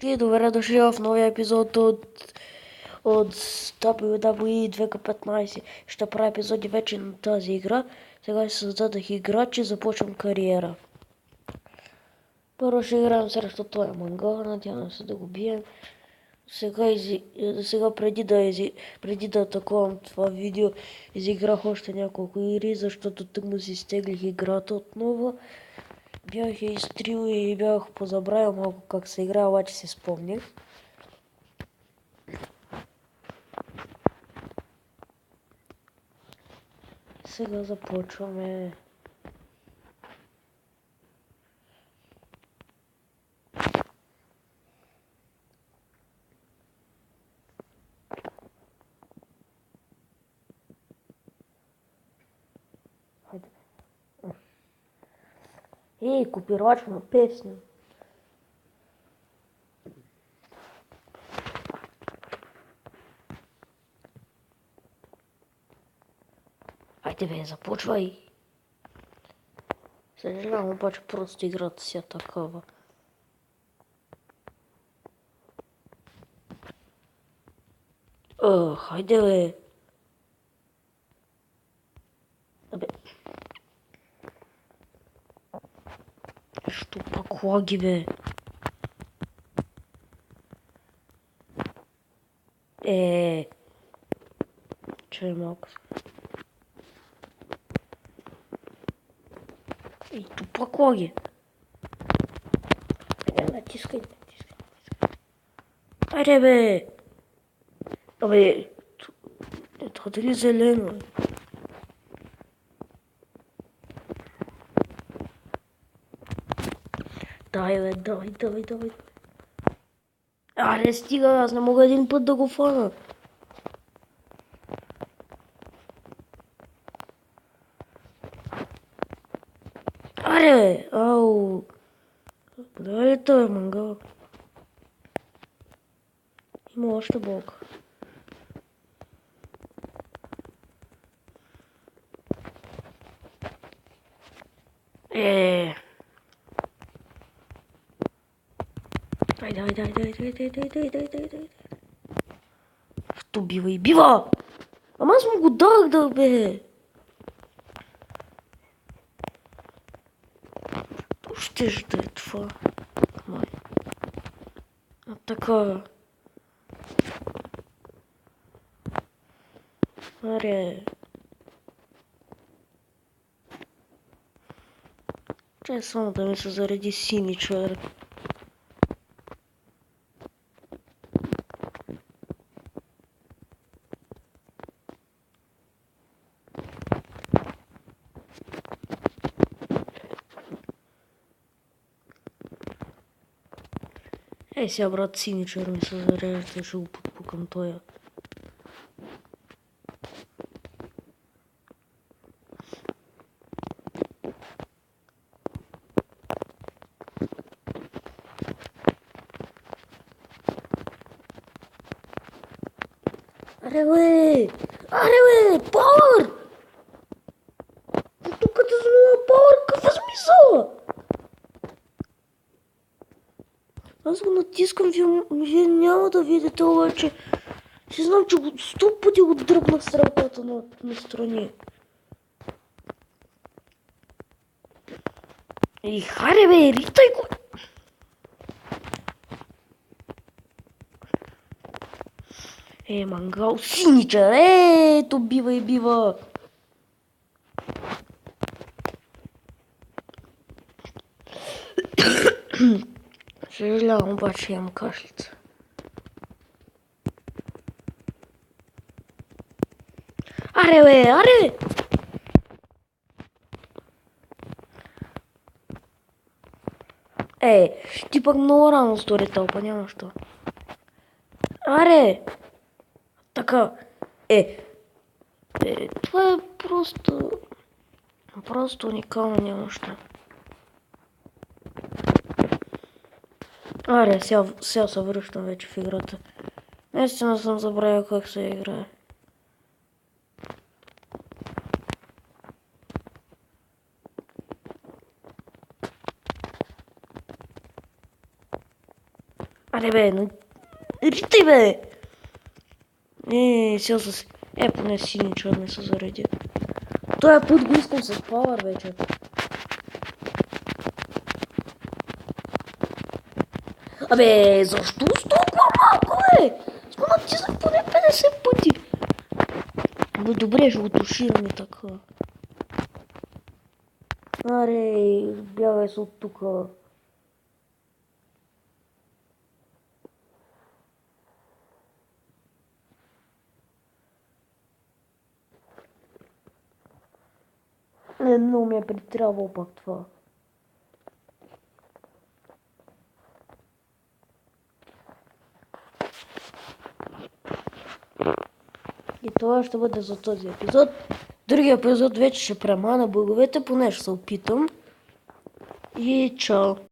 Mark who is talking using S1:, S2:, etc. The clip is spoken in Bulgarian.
S1: И добре дошли в новия епизод от WWE 2K15. Ще правя епизоди вече на тази игра. Сега си създадах играч и започвам кариера. Първо ще играем срещу този мангал, надявам се да го бием. Сега преди да атакувам това видео, изиграх още няколко игри, защото тъкмо си изтеглих играта отново. Бях я изтрил и бях позабравил малко как се играе, обаче се спомних. Сега започваме. Хайде. Ей, копирач на песня. Хайде бе, започвай. Съжалявам, обаче просто играта си е такава. Хайде бе. Абе. Що пак лаги бе? Чай малко. Ей, тупак лаги. Натискай. Айде бе. Абе. Това дали зелено е? Дай бе, давай. Аре, стига, аз не мога един път да го фана. Аре, ау. Куда е той мангал? Има още блок. Дай. То бива! Ама аз му го дах да бе! То ще е това. Май. А така. Аре. Чай само да ми се зареди сини човек. Ей сега брат синичър ми се зарежда, ще го подпукам тоя. Аре бе, пауър! Тук като взема пауър, какъв е смисъл? Аз го натискам, вие няма да видите, обаче си знам, че го 100 пъти го дръпнах с ръката на страни. Ей, харе бе, ритай го! Мангал синичър, то бива. Съжалявам, обаче имам кашлица. Аре бе! Ти пък много рано стори тълпа, няма що. Аре! Така, това е просто уникално, няма що. Аре, сега се връщам вече в играта. Наистина съм забравил как се играе. Аре бе, ну... Ріти бе! Все зас... поне синий черный се зареди. Той път го искам с пауър вече. Абе, защо с толкова малко, бе? Сме натиснах поне 50 пъти. Бе, добре, ще го тушираме така. Аре, бягай се от тука. Много ми е притрябвало пак това. И това ще бъде за този епизод. Другия епизод вече ще премана боговете, поне ще се опитам. И чао!